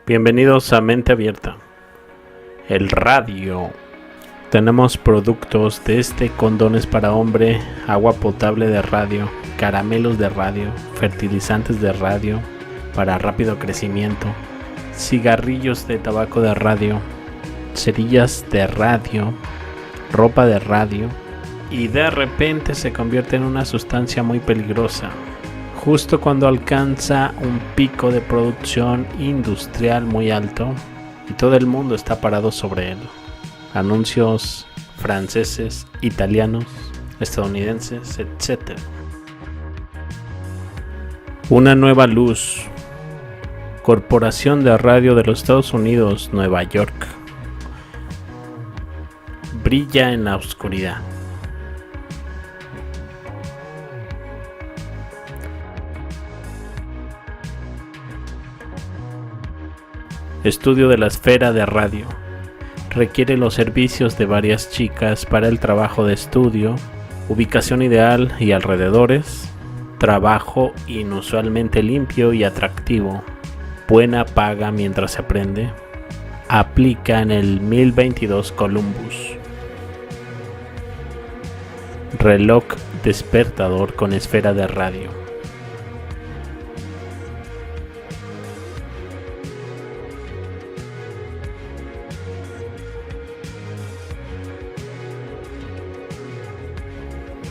Bienvenidos a Mente Abierta, el radio. Tenemos productos desde condones para hombre, agua potable de radio, caramelos de radio, fertilizantes de radio para rápido crecimiento, cigarrillos de tabaco de radio, cerillas de radio, ropa de radio, y de repente se convierte en una sustancia muy peligrosa. Justo cuando alcanza un pico de producción industrial muy alto y todo el mundo está parado sobre él. Anuncios franceses, italianos, estadounidenses, etc. Una nueva luz. Corporación de Radio de los Estados Unidos, Nueva York. Brilla en la oscuridad. Estudio de la esfera de radio. Requiere los servicios de varias chicas para el trabajo de estudio, ubicación ideal y alrededores, trabajo inusualmente limpio y atractivo, buena paga mientras se aprende. Aplica en el 1022 Columbus. Reloj despertador con esfera de radio.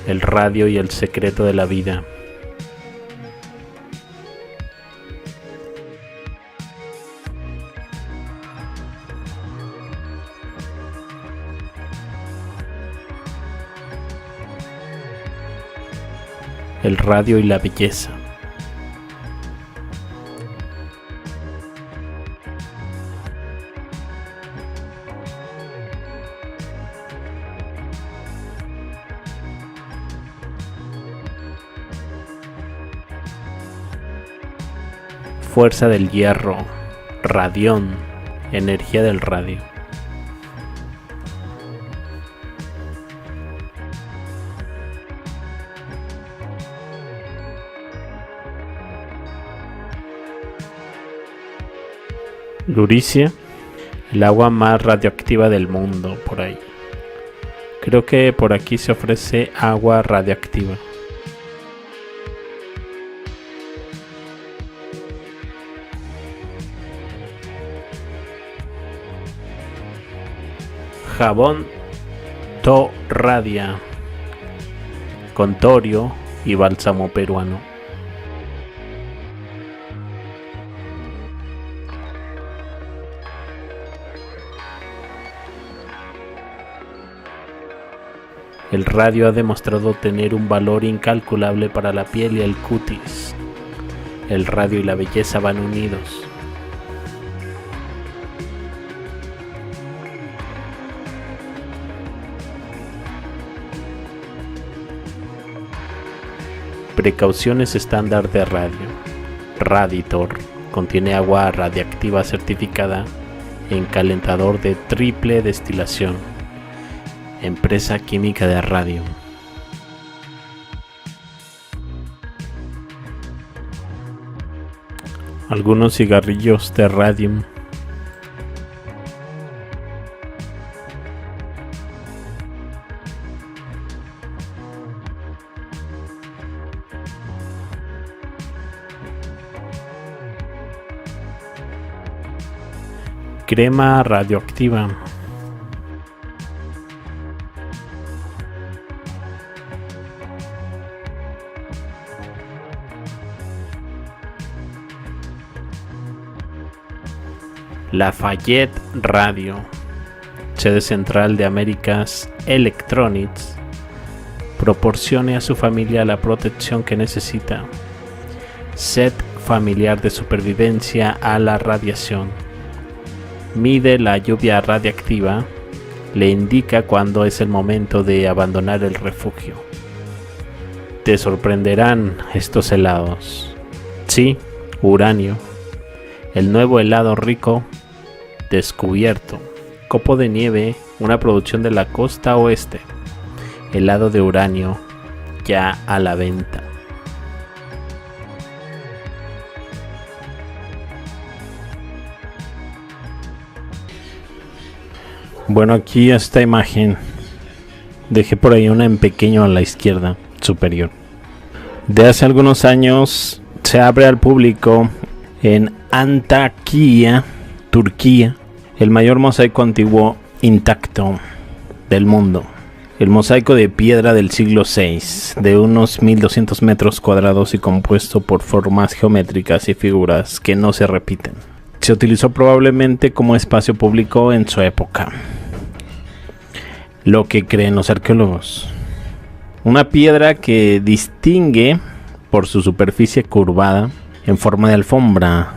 El radio y el secreto de la vida. El radio y la belleza. Fuerza del hierro, radión, energía del radio. Luricia, el agua más radioactiva del mundo, por ahí. Creo que por aquí se ofrece agua radioactiva. Jabón To-Radia con torio y bálsamo peruano. El radio ha demostrado tener un valor incalculable para la piel y el cutis. El radio y la belleza van unidos. Precauciones estándar de radio. Raditor contiene agua radiactiva certificada en calentador de triple destilación. Empresa química de radio. Algunos cigarrillos de radium. Crema radioactiva. Lafayette Radio, sede central de America's Electronics, proporcione a su familia la protección que necesita. Set familiar de supervivencia a la radiación. Mide la lluvia radiactiva, le indica cuándo es el momento de abandonar el refugio. Te sorprenderán estos helados. Sí, uranio. El nuevo helado rico descubierto. Copo de nieve, una producción de la costa oeste. Helado de uranio, ya a la venta. Bueno, aquí esta imagen. Dejé por ahí una en pequeño a la izquierda superior. De hace algunos años se abre al público en Antakya, Turquía, el mayor mosaico antiguo intacto del mundo. El mosaico de piedra del siglo VI, de unos 1200 metros cuadrados y compuesto por formas geométricas y figuras que no se repiten. Se utilizó probablemente como espacio público en su época. Lo que creen los arqueólogos. Una piedra que distingue por su superficie curvada en forma de alfombra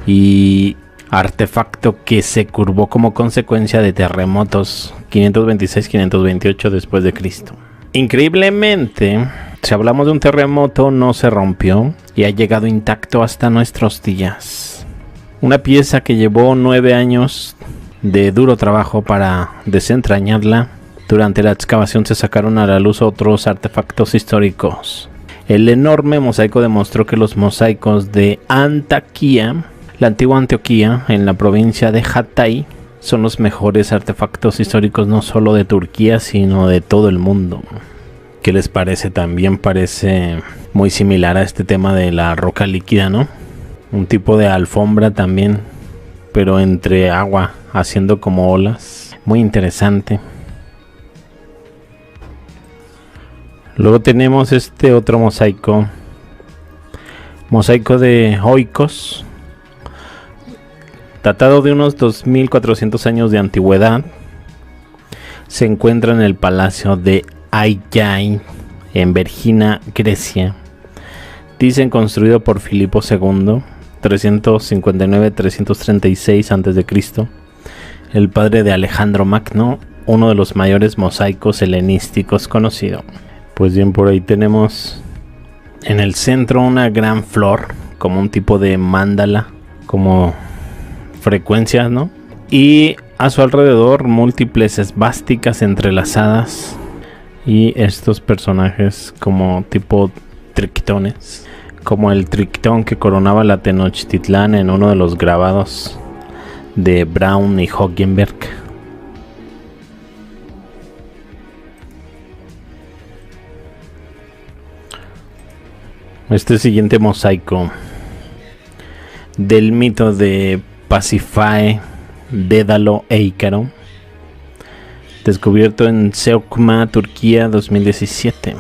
y artefacto que se curvó como consecuencia de terremotos 526-528 después de Cristo. Increíblemente, si hablamos de un terremoto, no se rompió y ha llegado intacto hasta nuestros días. Una pieza que llevó 9 años de duro trabajo para desentrañarla. Durante la excavación se sacaron a la luz otros artefactos históricos. El enorme mosaico demostró que los mosaicos de Antakya, la antigua Antioquía, en la provincia de Hatay, son los mejores artefactos históricos no solo de Turquía, sino de todo el mundo. ¿Qué les parece? También parece muy similar a este tema de la roca líquida, ¿no? Un tipo de alfombra también, pero entre agua, haciendo como olas. Muy interesante. Luego tenemos este otro mosaico. Mosaico de Oikos, datado de unos 2400 años de antigüedad. Se encuentra en el palacio de Ayyai, en Vergina, Grecia. Dicen construido por Filipo II, 359-336 a.C., el padre de Alejandro Magno, uno de los mayores mosaicos helenísticos conocido. Pues bien, por ahí tenemos en el centro una gran flor, como un tipo de mandala, como frecuencias, ¿no? Y a su alrededor múltiples esvásticas entrelazadas y estos personajes como tipo trictones, como el trictón que coronaba la Tenochtitlán en uno de los grabados de Braun y Hogenberg. Este siguiente mosaico del mito de Pasífae, Dédalo e Ícaro, descubierto en Ceukma, Turquía, 2017.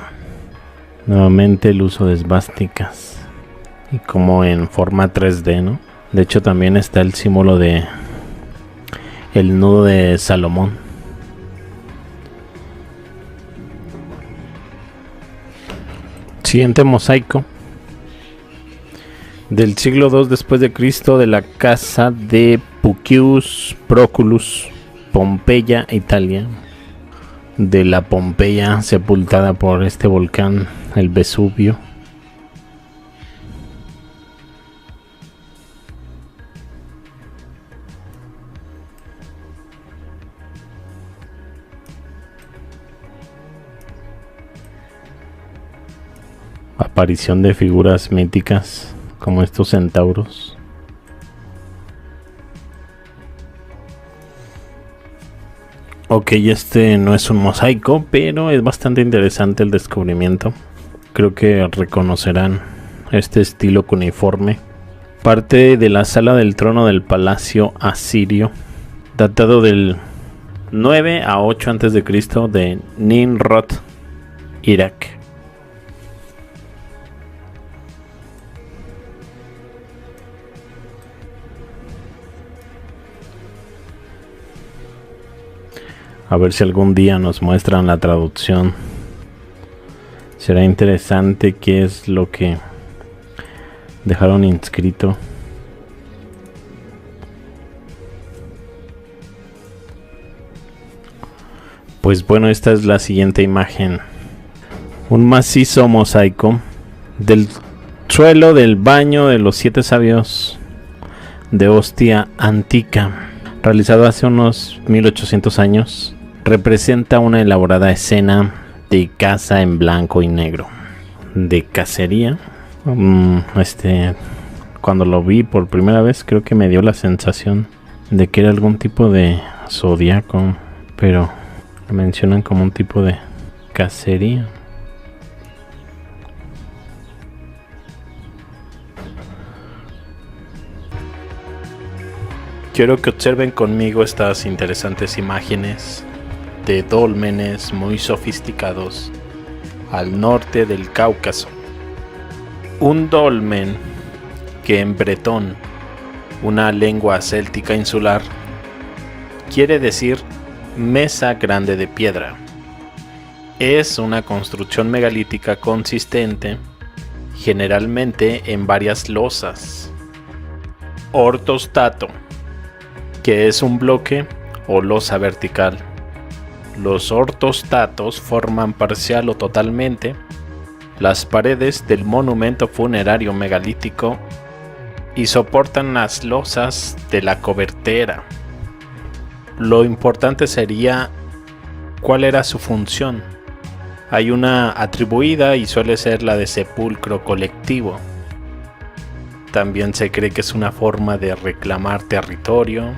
Nuevamente el uso de esvásticas y como en forma 3D, ¿no? De hecho también está el símbolo de el nudo de Salomón. Siguiente mosaico del siglo II después de Cristo, de la casa de Pucius Proculus, Pompeya, Italia. De la Pompeya sepultada por este volcán, el Vesubio. Aparición de figuras míticas como estos centauros. Ok, este no es un mosaico, pero es bastante interesante el descubrimiento. Creo que reconocerán este estilo cuneiforme. Parte de la sala del trono del palacio asirio, datado del 9 a 8 a.C. de Nimrod, Irak. A ver si algún día nos muestran la traducción. Será interesante qué es lo que dejaron inscrito. Pues bueno, esta es la siguiente imagen. Un macizo mosaico del suelo del baño de los 7 sabios de Ostia Antica, realizado hace unos 1800 años. Representa una elaborada escena de caza en blanco y negro, de cacería. Cuando lo vi por primera vez, creo que me dio la sensación de que era algún tipo de zodiaco. pero lo mencionan como un tipo de cacería. Quiero que observen conmigo estas interesantes imágenes de dólmenes muy sofisticados al norte del Cáucaso. Un dolmen, que en bretón, una lengua céltica insular, quiere decir mesa grande de piedra. Es una construcción megalítica consistente, generalmente en varias losas. Ortostato, que es un bloque o losa vertical. Los ortostatos forman parcial o totalmente las paredes del monumento funerario megalítico y soportan las losas de la cobertera. Lo importante sería cuál era su función. Hay una atribuida y suele ser la de sepulcro colectivo. También se cree que es una forma de reclamar territorio,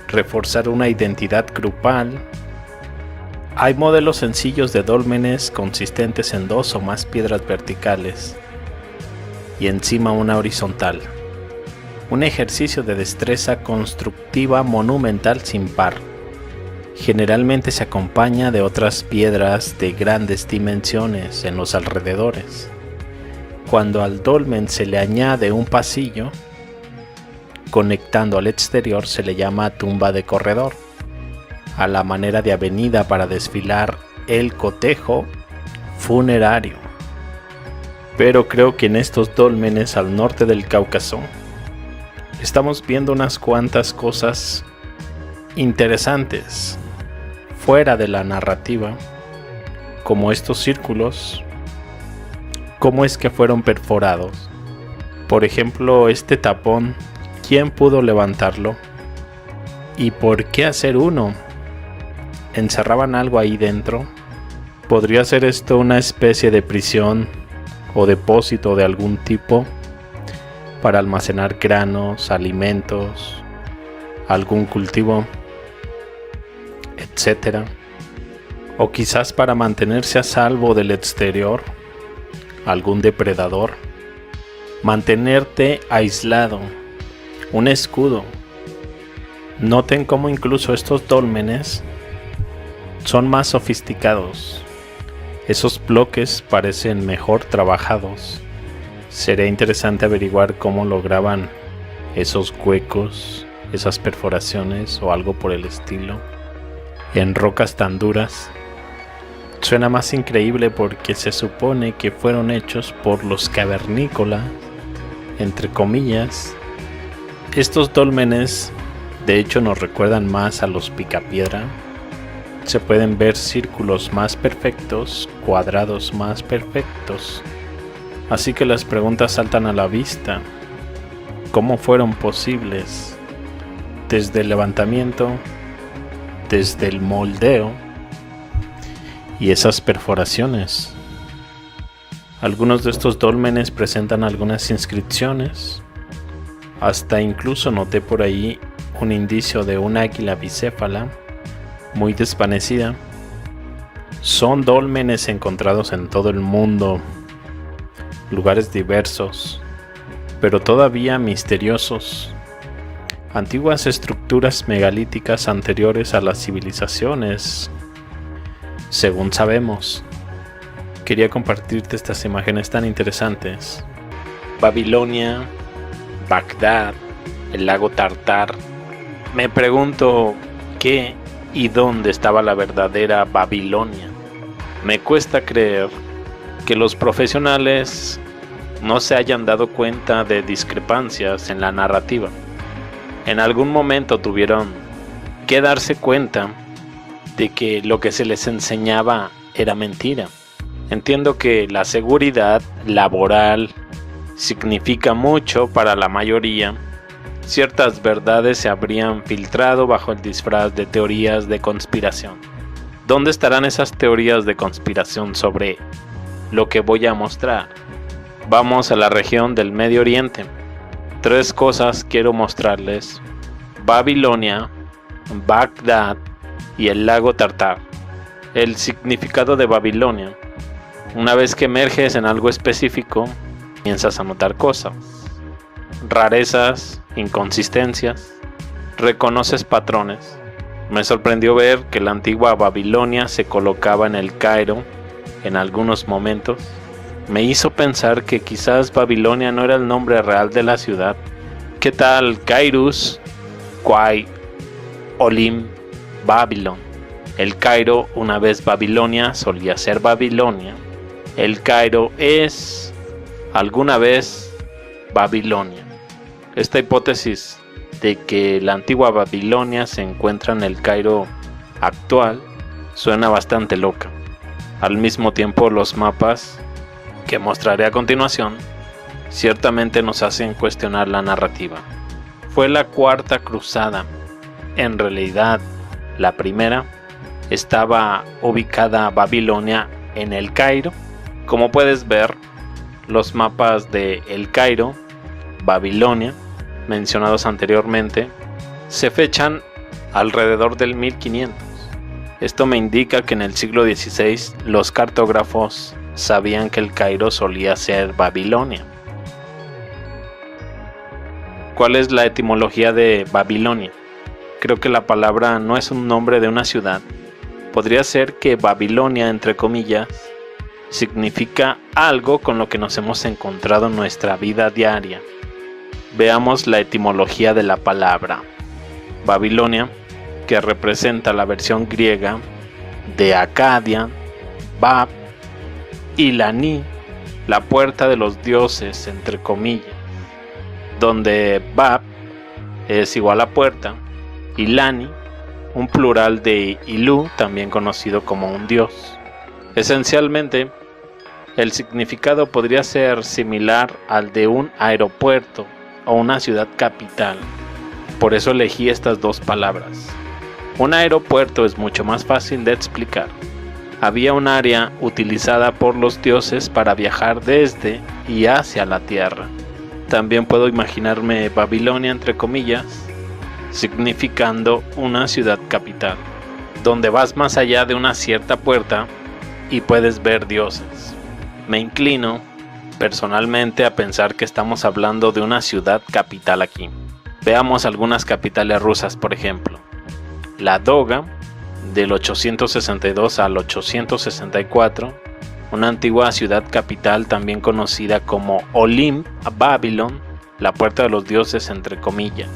reforzar una identidad grupal. Hay modelos sencillos de dólmenes consistentes en 2 o más piedras verticales y encima una horizontal. Un ejercicio de destreza constructiva monumental sin par. Generalmente se acompaña de otras piedras de grandes dimensiones en los alrededores. Cuando al dolmen se le añade un pasillo conectando al exterior, se le llama tumba de corredor, a la manera de avenida para desfilar el cotejo funerario. Pero creo que en estos dólmenes al norte del Cáucaso estamos viendo unas cuantas cosas interesantes fuera de la narrativa, como estos círculos. ¿Cómo es que fueron perforados? Por ejemplo, este tapón, ¿quién pudo levantarlo? ¿Y por qué hacer uno? ¿Encerraban algo ahí dentro? ¿Podría ser esto una especie de prisión o depósito de algún tipo para almacenar granos, alimentos, algún cultivo, etcétera? O quizás para mantenerse a salvo del exterior, algún depredador. Mantenerte aislado, un escudo. Noten cómo incluso estos dólmenes son más sofisticados. Esos bloques parecen mejor trabajados. Sería interesante averiguar cómo lograban esos huecos, esas perforaciones o algo por el estilo en rocas tan duras. Suena más increíble porque se supone que fueron hechos por los cavernícolas, entre comillas. Estos dólmenes de hecho nos recuerdan más a los picapiedra. Se pueden ver círculos más perfectos, cuadrados más perfectos. Así que las preguntas saltan a la vista. ¿Cómo fueron posibles? Desde el levantamiento, desde el moldeo y esas perforaciones. Algunos de estos dólmenes presentan algunas inscripciones. Hasta incluso noté por ahí un indicio de un águila bicéfala muy desvanecida. Son dólmenes encontrados en todo el mundo, lugares diversos, pero todavía misteriosos. Antiguas estructuras megalíticas anteriores a las civilizaciones, según sabemos. Quería compartirte estas imágenes tan interesantes. Babilonia, Bagdad, el lago Tartar. Me pregunto qué y dónde estaba la verdadera Babilonia. Me cuesta creer que los profesionales no se hayan dado cuenta de discrepancias en la narrativa. En algún momento tuvieron que darse cuenta de que lo que se les enseñaba era mentira. Entiendo que la seguridad laboral significa mucho para la mayoría. Ciertas verdades se habrían filtrado bajo el disfraz de teorías de conspiración. ¿Dónde estarán esas teorías de conspiración sobre lo que voy a mostrar? Vamos a la región del Medio Oriente. 3 cosas quiero mostrarles. Babilonia, Bagdad y el lago Tartar. El significado de Babilonia. Una vez que emerges en algo específico, comienzas a notar cosas, rarezas, inconsistencias, reconoces patrones. Me sorprendió ver que la antigua Babilonia se colocaba en el Cairo en algunos momentos. Me hizo pensar que quizás Babilonia no era el nombre real de la ciudad. ¿Qué tal Cairus, Quai, Olim, Babilón? El Cairo, una vez Babilonia, solía ser Babilonia. El Cairo es alguna vez Babilonia. Esta hipótesis de que la antigua Babilonia se encuentra en el Cairo actual suena bastante loca. Al mismo tiempo, los mapas que mostraré a continuación ciertamente nos hacen cuestionar la narrativa. Fue la Cuarta Cruzada. En realidad, la primera estaba ubicada Babilonia en el Cairo. Como puedes ver, los mapas de El Cairo, Babilonia, mencionados anteriormente, se fechan alrededor del 1500. Esto me indica que en el siglo XVI los cartógrafos sabían que el Cairo solía ser Babilonia. ¿Cuál es la etimología de Babilonia? Creo que la palabra no es un nombre de una ciudad. Podría ser que Babilonia, entre comillas, significa algo con lo que nos hemos encontrado en nuestra vida diaria. Veamos la etimología de la palabra. Babilonia, que representa la versión griega de Acadia, Bab, y Lani, la puerta de los dioses, entre comillas, donde Bab es igual a puerta, y Lani, un plural de Ilu, también conocido como un dios. Esencialmente, el significado podría ser similar al de un aeropuerto o una ciudad capital. Por eso elegí estas dos palabras. Un aeropuerto es mucho más fácil de explicar. Había un área utilizada por los dioses para viajar desde y hacia la tierra. También puedo imaginarme Babilonia, entre comillas, significando una ciudad capital, donde vas más allá de una cierta puerta y puedes ver dioses. Me inclino personalmente a pensar que estamos hablando de una ciudad capital aquí. Veamos algunas capitales rusas, por ejemplo. La Doga, del 862 al 864, una antigua ciudad capital también conocida como Olim, Babilón, la puerta de los dioses, entre comillas.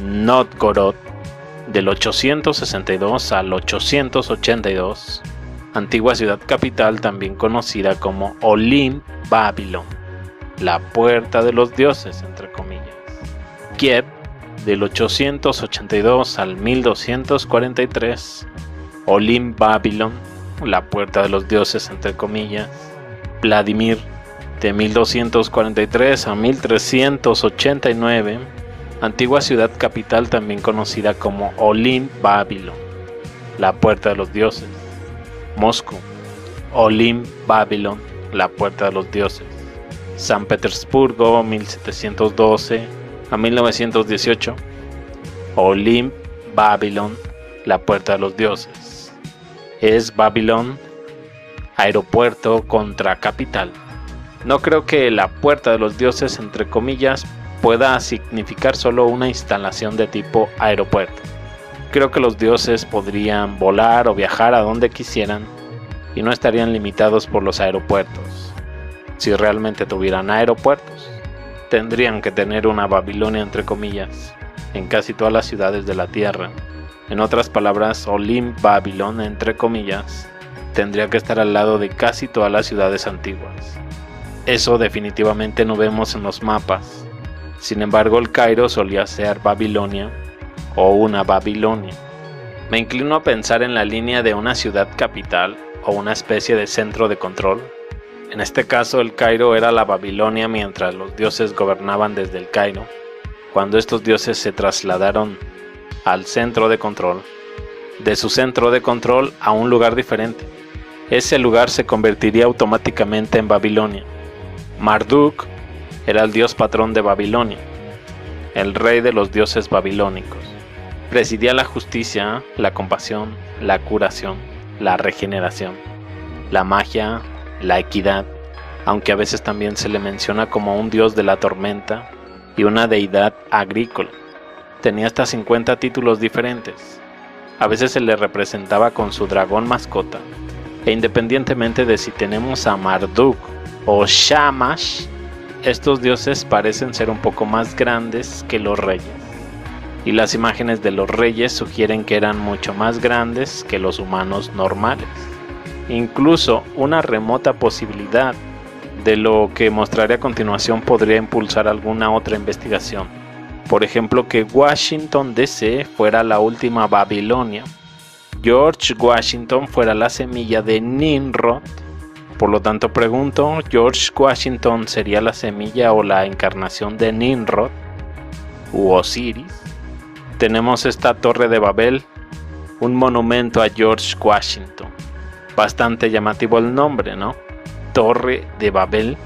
Novgorod, del 862 al 882, antigua ciudad capital también conocida como Olim, Babilón, la puerta de los dioses, entre comillas. Kiev, del 882 al 1243, Olim, Babilón, la puerta de los dioses, entre comillas. Vladimir, de 1243 a 1389, antigua ciudad capital también conocida como Olim, Babilón, la puerta de los dioses. Moscú, Olim, Babilón, la puerta de los dioses. San Petersburgo, 1712 a 1918, Olim, Babilón, la puerta de los dioses. Es Babilón, aeropuerto contra capital. No creo que la puerta de los dioses, entre comillas, pueda significar solo una instalación de tipo aeropuerto. Creo que los dioses podrían volar o viajar a donde quisieran y no estarían limitados por los aeropuertos. Si realmente tuvieran aeropuertos, tendrían que tener una Babilonia, entre comillas, en casi todas las ciudades de la tierra. En otras palabras, Olim, Babilón, entre comillas, tendría que estar al lado de casi todas las ciudades antiguas. Eso definitivamente no vemos en los mapas. Sin embargo, el Cairo solía ser Babilonia o una Babilonia. Me inclino a pensar en la línea de una ciudad capital o una especie de centro de control. En este caso, el Cairo era la Babilonia mientras los dioses gobernaban desde el Cairo. Cuando estos dioses se trasladaron al centro de control, de su centro de control a un lugar diferente, ese lugar se convertiría automáticamente en Babilonia. Marduk era el dios patrón de Babilonia, el rey de los dioses babilónicos. Presidía la justicia, la compasión, la curación, la regeneración, la magia, la equidad, aunque a veces también se le menciona como un dios de la tormenta y una deidad agrícola. Tenía hasta 50 títulos diferentes. A veces se le representaba con su dragón mascota, e independientemente de si tenemos a Marduk o Shamash, estos dioses parecen ser un poco más grandes que los reyes, y las imágenes de los reyes sugieren que eran mucho más grandes que los humanos normales. Incluso una remota posibilidad de lo que mostraré a continuación podría impulsar alguna otra investigación. Por ejemplo, que Washington DC fuera la última Babilonia, George Washington fuera la semilla de Nimrod. Por lo tanto pregunto, ¿George Washington sería la semilla o la encarnación de Nimrod u Osiris? Tenemos esta Torre de Babel, un monumento a George Washington. Bastante llamativo el nombre, ¿no? Torre de Babel.